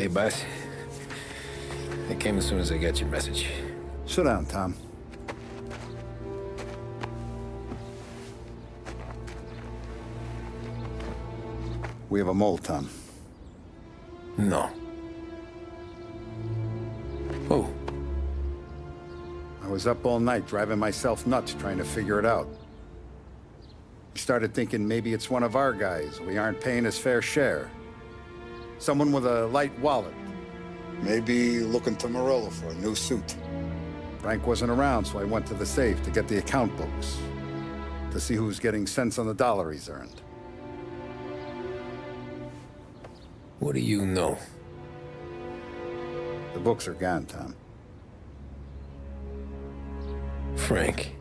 Hey, boss. I came as soon as I got your message. Sit down, Tom. We have a mole, Tom. No. Oh. I was up all night driving myself nuts trying to figure it out. I started thinking maybe it's one of our guys. We aren't paying his fair share. Someone with a light wallet. Maybe looking to Morello for a new suit. Frank wasn't around, so I went to the safe to get the account books. To see who's getting cents on the dollar he's earned. What do you know? The books are gone, Tom. Frank.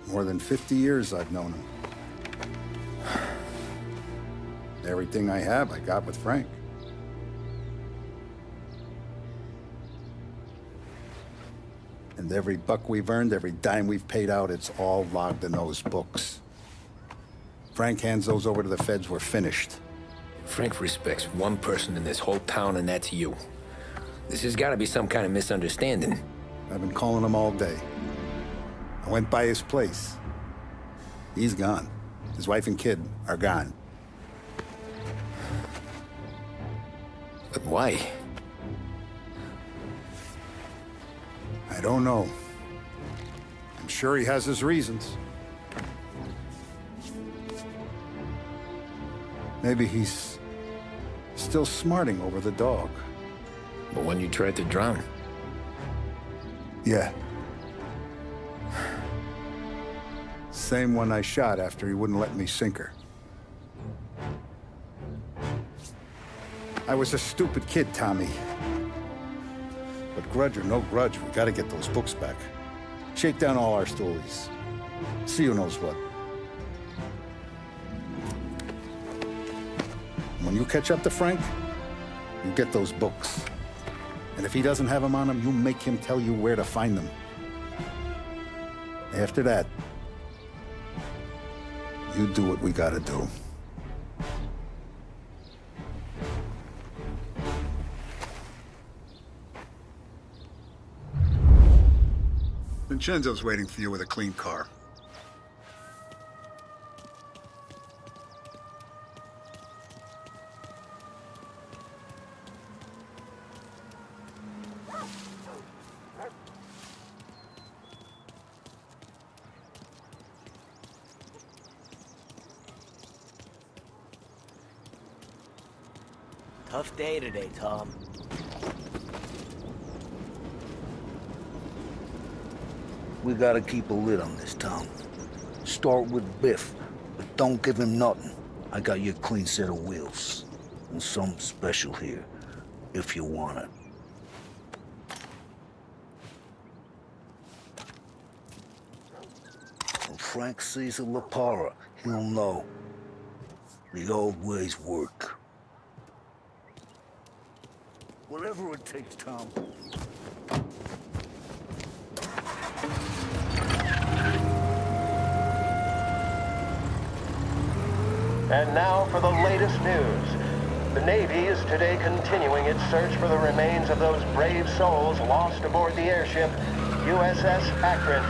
More than 50 years I've known him. Everything I have, I got with Frank. And every buck we've earned, every dime we've paid out, it's all logged in those books. Frank hands those over to the feds, we're finished. Frank respects one person in this whole town, and that's you. This has got to be some kind of misunderstanding. I've been calling him all day. I went by his place. He's gone. His wife and kid are gone. But why? I don't know. I'm sure he has his reasons. Maybe he's still smarting over the dog. The one you tried to drown? Yeah. Same one I shot after he wouldn't let me sink her. I was a stupid kid, Tommy. But grudge or no grudge, we gotta get those books back. Shake down all our stories. See who knows what. When you catch up to Frank, you get those books. And if he doesn't have them on him, you make him tell you where to find them. After that, you do what we gotta do. Vincenzo's waiting for you with a clean car. Tough day today, Tom. We gotta keep a lid on this town. Start with Biff, but don't give him nothing. I got you a clean set of wheels. And something special here, if you want it. When Frank sees a Lapara, he'll know. The old ways work. Whatever it takes, Tom. And now for the latest news. The Navy is today continuing its search for the remains of those brave souls lost aboard the airship USS Akron.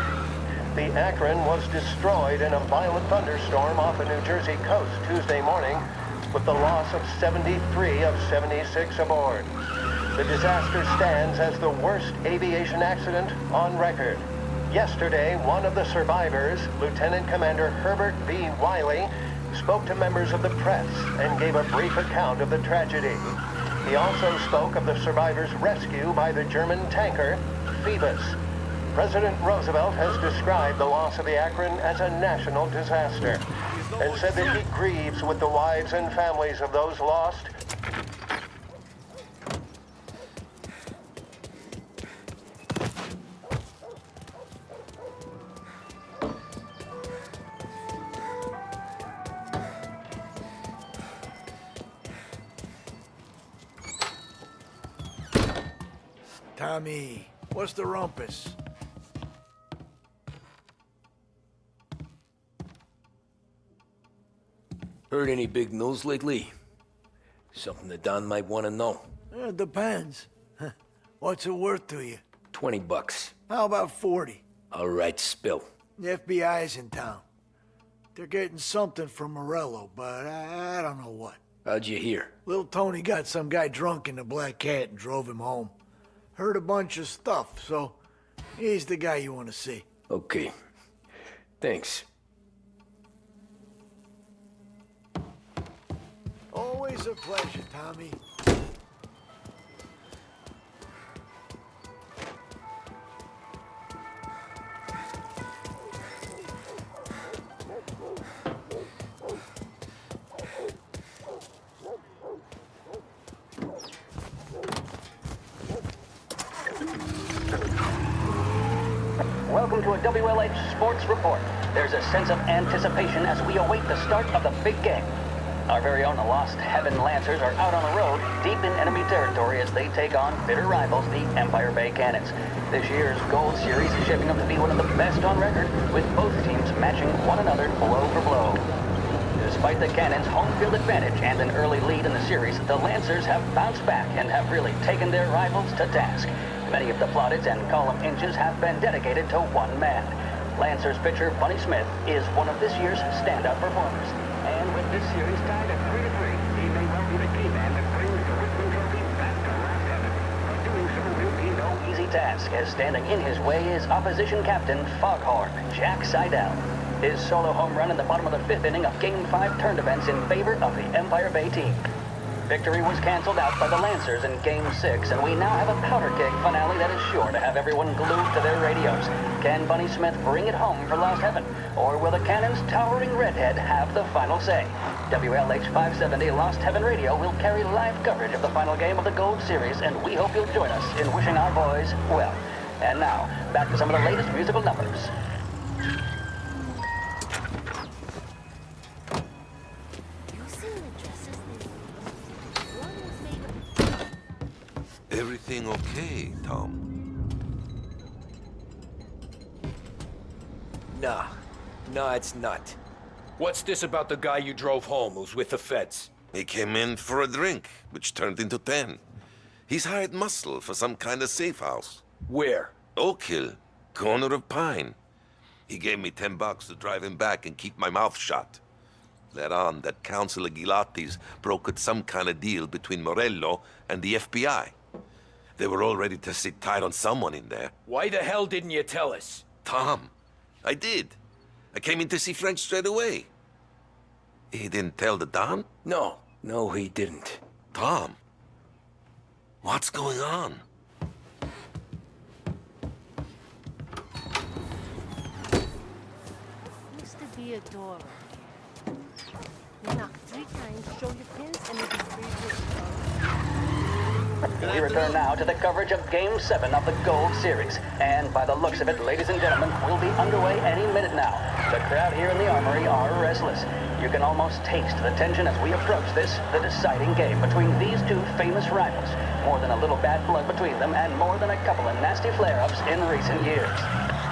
The Akron was destroyed in a violent thunderstorm off the New Jersey coast Tuesday morning, with the loss of 73 of 76 aboard. The disaster stands as the worst aviation accident on record. Yesterday, one of the survivors, Lieutenant Commander Herbert B. Wiley, spoke to members of the press and gave a brief account of the tragedy. He also spoke of the survivors' rescue by the German tanker, Phoebus. President Roosevelt has described the loss of the Akron as a national disaster and said that he grieves with the wives and families of those lost. Tommy, what's the rumpus? Heard any big news lately? Something that Don might want to know. It depends. What's it worth to you? $20. How about 40? All right, spill. The FBI's in town. They're getting something from Morello, but I don't know what. How'd you hear? Little Tony got some guy drunk in the Black Cat and drove him home. Heard a bunch of stuff, so he's the guy you want to see. Okay. Thanks. Always a pleasure, Tommy. Welcome to a WLH Sports Report. There's a sense of anticipation as we await the start of the big game. Our very own Lost Heaven Lancers are out on the road, deep in enemy territory as they take on bitter rivals, the Empire Bay Cannons. This year's Gold Series is shaping up to be one of the best on record, with both teams matching one another blow for blow. Despite the Cannons' home field advantage and an early lead in the series, the Lancers have bounced back and have really taken their rivals to task. Many of the plaudits and column inches have been dedicated to one man. Lancers pitcher Bunny Smith is one of this year's standout performers. And with this series tied at 3-3, he may well be the key man that brings the Richmond Trophy back to Lost Heaven. But doing so will be no easy task, as standing in his way is opposition captain Foghorn Jack Seidel. His solo home run in the bottom of the fifth inning of Game 5 turned events in favor of the Empire Bay team. Victory was canceled out by the Lancers in Game 6, and we now have a powder keg finale that is sure to have everyone glued to their radios. Can Bunny Smith bring it home for Lost Heaven? Or will the Cannon's towering redhead have the final say? WLH 570 Lost Heaven Radio will carry live coverage of the final game of the Gold Series, and we hope you'll join us in wishing our boys well. And now, back to some of the latest musical numbers. Everything okay, Tom? Nah, it's not. What's this about the guy you drove home who's with the feds? He came in for a drink, which turned into 10. He's hired muscle for some kind of safe house. Where? Oak Hill, corner of Pine. He gave me $10 to drive him back and keep my mouth shut. Let on that Councilor Gilatti's brokered some kind of deal between Morello and the FBI. They were all ready to sit tight on someone in there. Why the hell didn't you tell us? Tom, I did. I came in to see French straight away. He didn't tell the Don? No, he didn't. Tom, what's going on? Used to be a door. You knock 3 times, show your pins, and it'll be 3 hits. We return now to the coverage of Game 7 of the Gold Series. And by the looks of it, ladies and gentlemen, we'll be underway any minute now. The crowd here in the Armory are restless. You can almost taste the tension as we approach this, the deciding game between these two famous rivals. More than a little bad blood between them, and more than a couple of nasty flare-ups in recent years.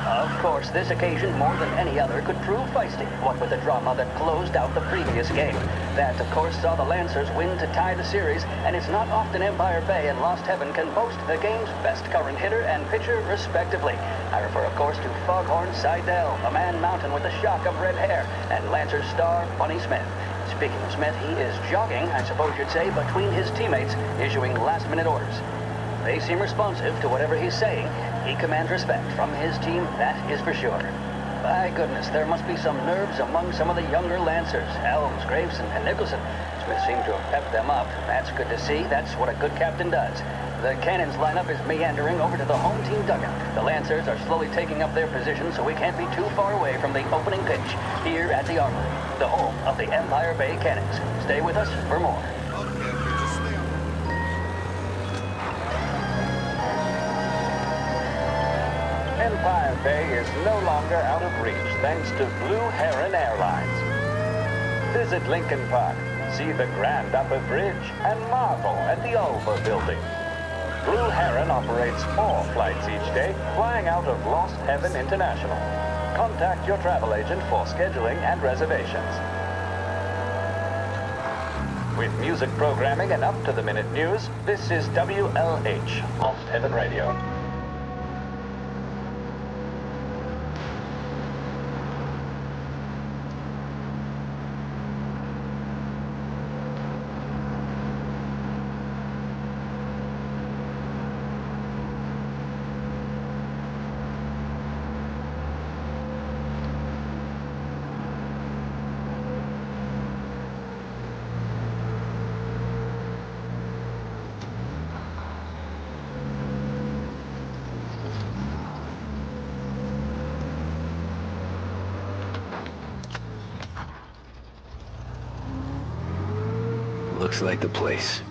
Of course, this occasion, more than any other, could prove feisty, what with the drama that closed out the previous game. That, of course, saw the Lancers win to tie the series, and it's not often Empire Bay and Lost Heaven can boast the game's best current hitter and pitcher, respectively. I refer, of course, to Foghorn Seidel, a man mountain with a shock of red hair, and Lancers star Bunny Smith. Speaking of Smith, he is jogging, I suppose you'd say, between his teammates, issuing last-minute orders. They seem responsive to whatever he's saying. He commands respect from his team, that is for sure. By goodness, there must be some nerves among some of the younger Lancers, Helms, Graves, and Nicholson. Smith seemed to have pepped them up. That's good to see. That's what a good captain does. The Cannons lineup is meandering over to the home team dugout. The Lancers are slowly taking up their position, so we can't be too far away from the opening pitch here at the Armory, the home of the Empire Bay Cannons. Stay with us for more. Empire Bay is no longer out of reach thanks to Blue Heron Airlines. Visit Lincoln Park, see the Grand Upper Bridge, and marvel at the Ulva Building. Blue Heron operates 4 flights each day, flying out of Lost Heaven International. Contact your travel agent for scheduling and reservations. With music programming and up-to-the-minute news, this is WLH, Lost Heaven Radio. Looks like the place.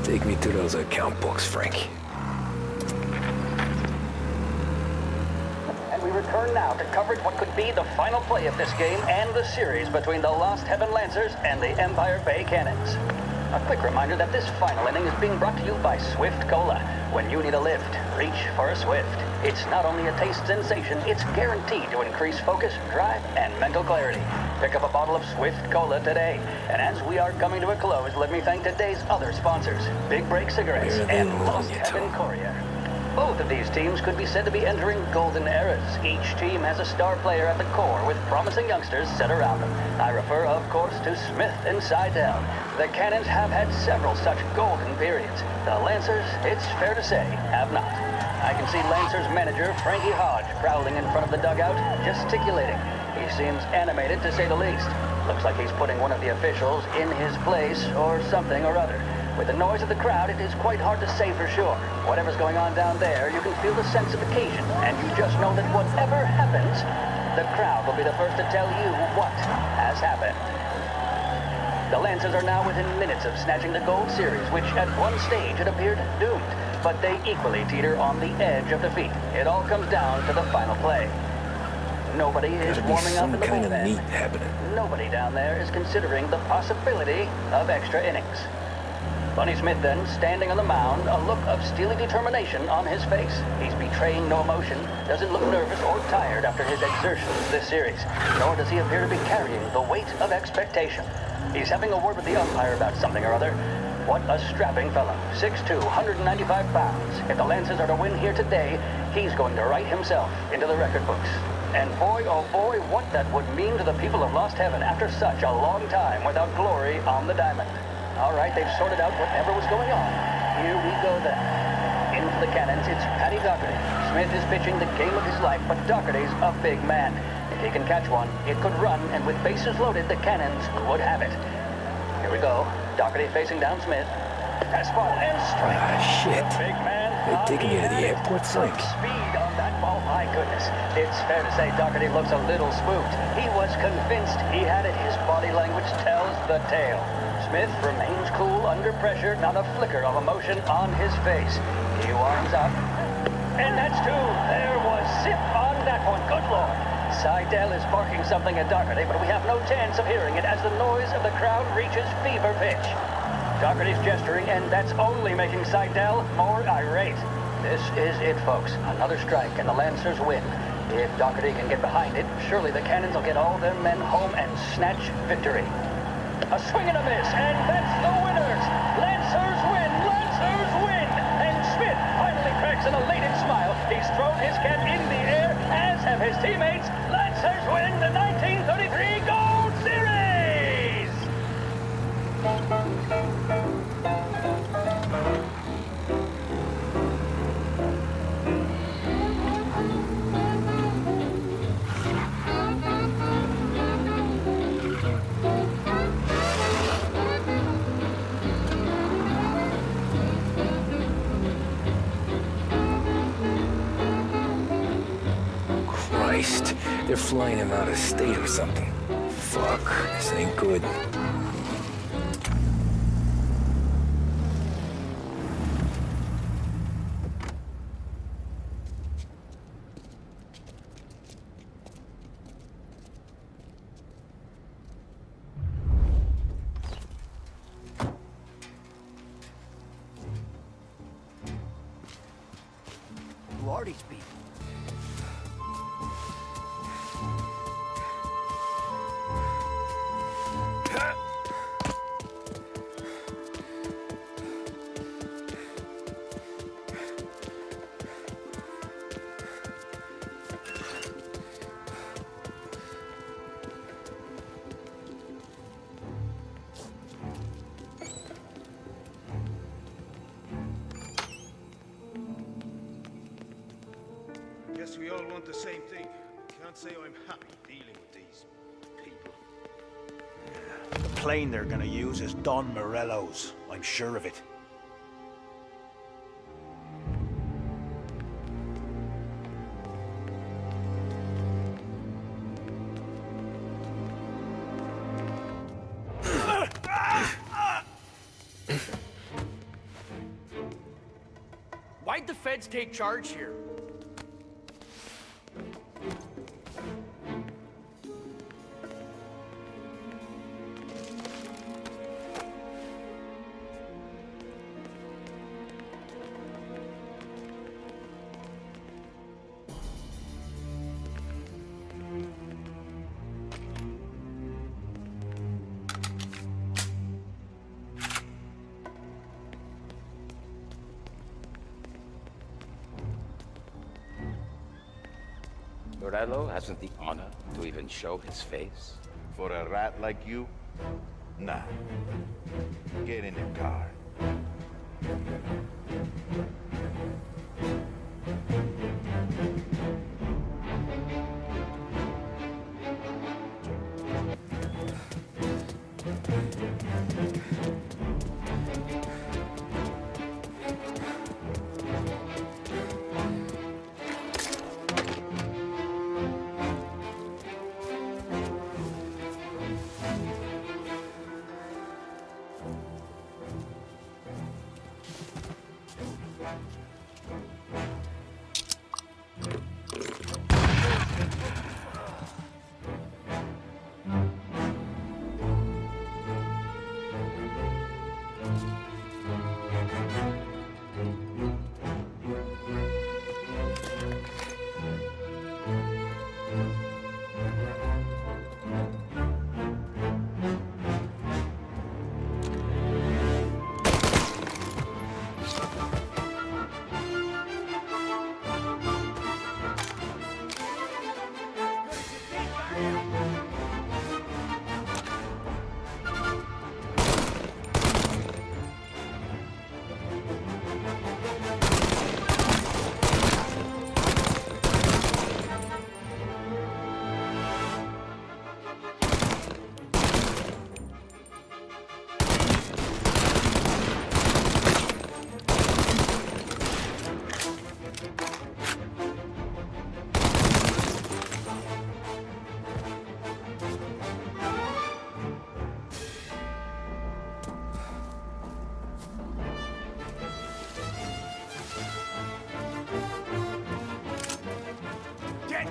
Take me to those account books, Frank. And we return now to coverage what could be the final play of this game and the series between the Lost Heaven Lancers and the Empire Bay Cannons. A quick reminder that this final inning is being brought to you by Swift Cola. When you need a lift, reach for a Swift. It's not only a taste sensation, it's guaranteed to increase focus, drive, and mental clarity. Pick up a bottle of Swift Cola today. And as we are coming to a close, let me thank today's other sponsors, Big Break Cigarettes and Lost Heaven Courier. Both of these teams could be said to be entering golden eras. Each team has a star player at the core with promising youngsters set around them. I refer, of course, to Smith and Seidel. The Cannons have had several such golden periods. The Lancers, it's fair to say, have not. I can see Lancers manager Frankie Hodge prowling in front of the dugout, gesticulating. He seems animated, to say the least. Looks like he's putting one of the officials in his place or something or other. With the noise of the crowd, it is quite hard to say for sure. Whatever's going on down there, you can feel the sense of occasion, and you just know that whatever happens, the crowd will be the first to tell you what has happened. The Lancers are now within minutes of snatching the Gold Series, which at one stage had appeared doomed, but they equally teeter on the edge of defeat. It all comes down to the final play. Nobody is warming up in the kind of bullpen. meat happening. Nobody down there is considering the possibility of extra innings. Bunny Smith then, standing on the mound, a look of steely determination on his face. He's betraying no emotion, doesn't look nervous or tired after his exertions this series, nor does he appear to be carrying the weight of expectation. He's having a word with the umpire about something or other. What a strapping fellow, 6'2", 195 pounds. If the Lancers are to win here today, he's going to write himself into the record books. And boy, oh boy, what that would mean to the people of Lost Heaven after such a long time without glory on the diamond. All right, they've sorted out whatever was going on. Here we go then. In for the Cannons, it's Paddy Doherty. Smith is pitching the game of his life, but Doherty's a big man. If he can catch one, it could run, and with bases loaded, the Cannons could have it. Here we go. Doherty facing down Smith. Fastball and strike. Ah, shit. The big man. They're taking you to the airport, Frank. Speed on that ball, my goodness. It's fair to say Doherty looks a little spooked. He was convinced he had it. His body language tells the tale. Smith remains cool under pressure, not a flicker of emotion on his face. He winds up. And that's two. There was zip on that one. Good Lord. Seidel is barking something at Doherty, but we have no chance of hearing it as the noise of the crowd reaches fever pitch. Doherty's gesturing, and that's only making Seidel more irate. This is it, folks. Another strike, and the Lancers win. If Doherty can get behind it, surely the Cannons will get all their men home and snatch victory. A swing and a miss, and that's the winners! Lancers win! Lancers win! And Smith finally cracks an elated smile. He's thrown his cap in the air, as have his teammates. Lancers win the 1933 Gold Series! Christ. They're flying him out of state or something. Fuck, this ain't good. Who are these people? Guess we all want the same thing. Can't say I'm happy dealing with these people. The plane they're gonna use is Don Morello's. I'm sure of it. Why'd the feds take charge here? Morello hasn't the honor to even show his face. For a rat like you? Nah. Get in the car.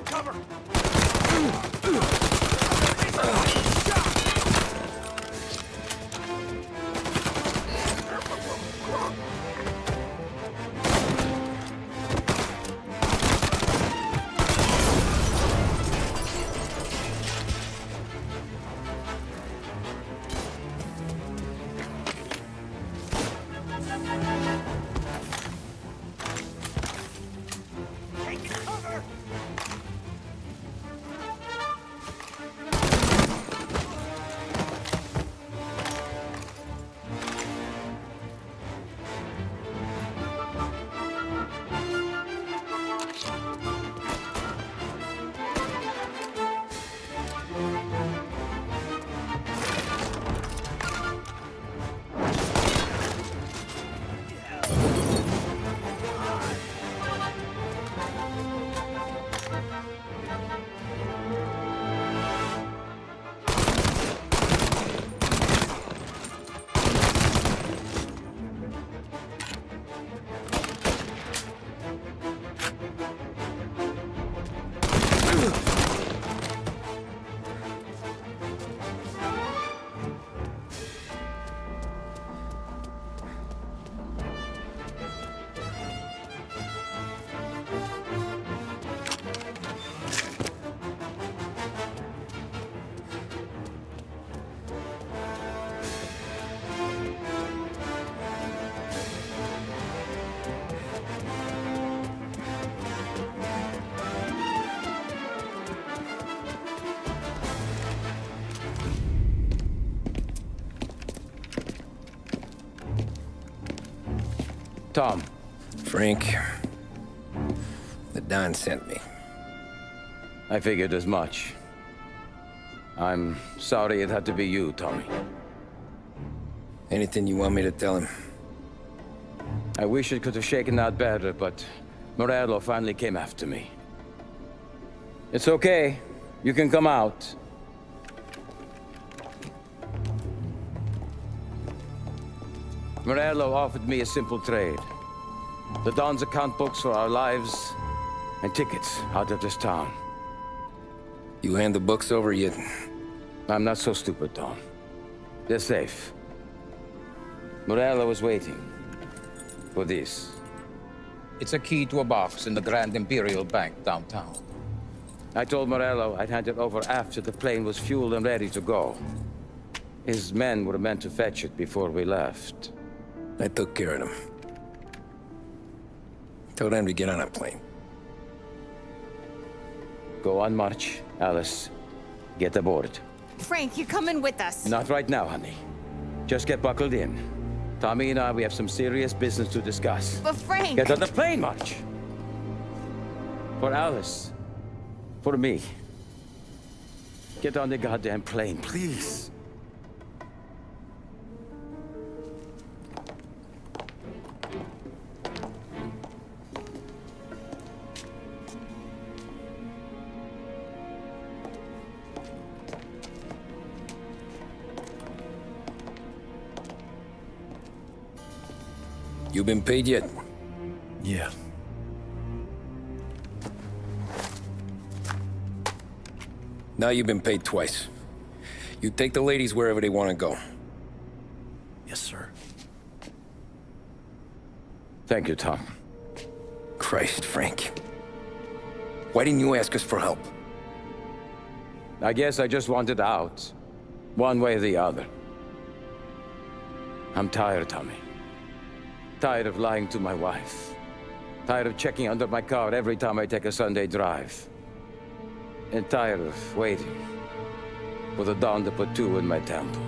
Cover! Tom. Frank, the Don sent me. I figured as much. I'm sorry it had to be you, Tommy. Anything you want me to tell him? I wish it could have shaken out better, but Morello finally came after me. It's okay. You can come out. Morello offered me a simple trade. The Don's account books for our lives and tickets out of this town. You hand the books over yet? I'm not so stupid, Tom. They're safe. Morello is waiting for this. It's a key to a box in the Grand Imperial Bank downtown. I told Morello I'd hand it over after the plane was fueled and ready to go. His men were meant to fetch it before we left. I took care of them. Told them to get on a plane. Go on, March. Alice, get aboard. Frank, you're coming with us. Not right now, honey. Just get buckled in. Tommy and I, we have some serious business to discuss. But Frank... Get on the plane, March! For Alice. For me. Get on the goddamn plane, please. You been paid yet? Yeah. Now you've been paid twice. You take the ladies wherever they want to go. Yes, sir. Thank you, Tom. Christ, Frank. Why didn't you ask us for help? I guess I just wanted out. One way or the other. I'm tired, Tommy. Tired of lying to my wife. Tired of checking under my car every time I take a Sunday drive. And tired of waiting for the dawn to put two in my temple.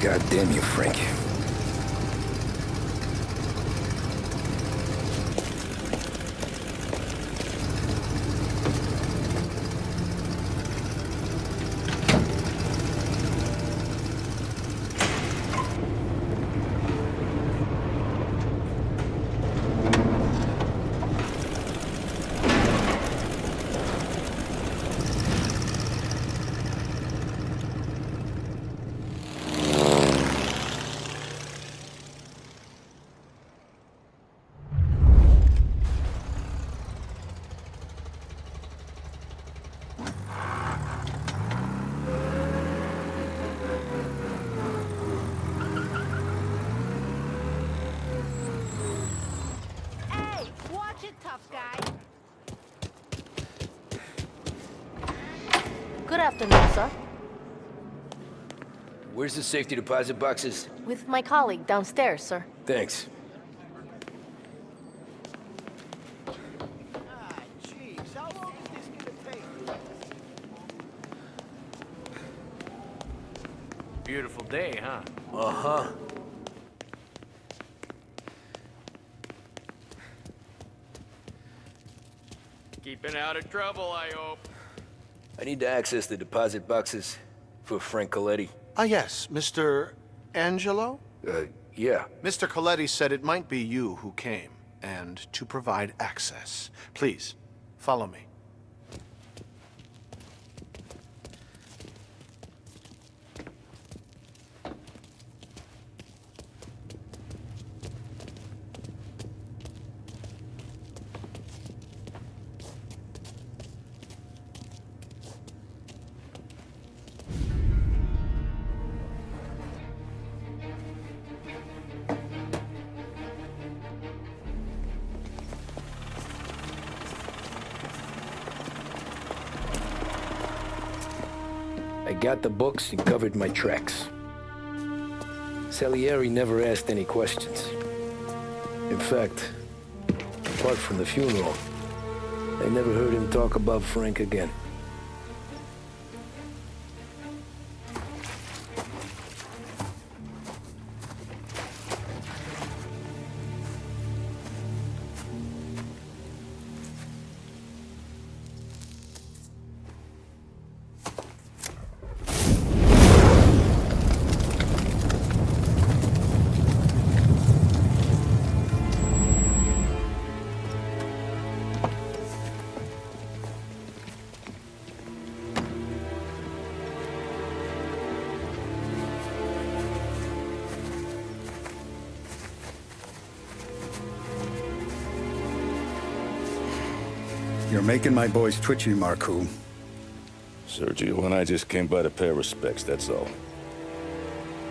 God damn you, Frank. Good afternoon, sir. Where's the safety deposit boxes? With my colleague downstairs, sir. Thanks. Jeez, how long is this gonna take? Beautiful day, huh? Uh-huh. Keeping out of trouble, I hope. I need to access the deposit boxes for Frank Coletti. Ah, yes, Mr. Angelo? Yeah. Mr. Coletti said it might be you who came, and to provide access. Please, follow me. I got the books and covered my tracks. Salieri never asked any questions. In fact, apart from the funeral, I never heard him talk about Frank again. You're making my boys twitchy, Marcoux. Sergio and I just came by to pay respects, that's all.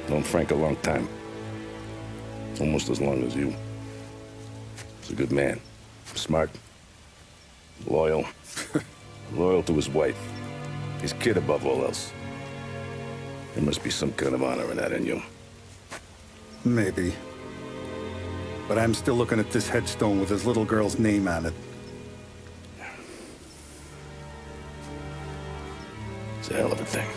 Known Frank a long time. Almost as long as you. He's a good man. Smart. Loyal. Loyal to his wife. His kid above all else. There must be some kind of honor in that in you. Maybe. But I'm still looking at this headstone with his little girl's name on it. It's a hell of a thing.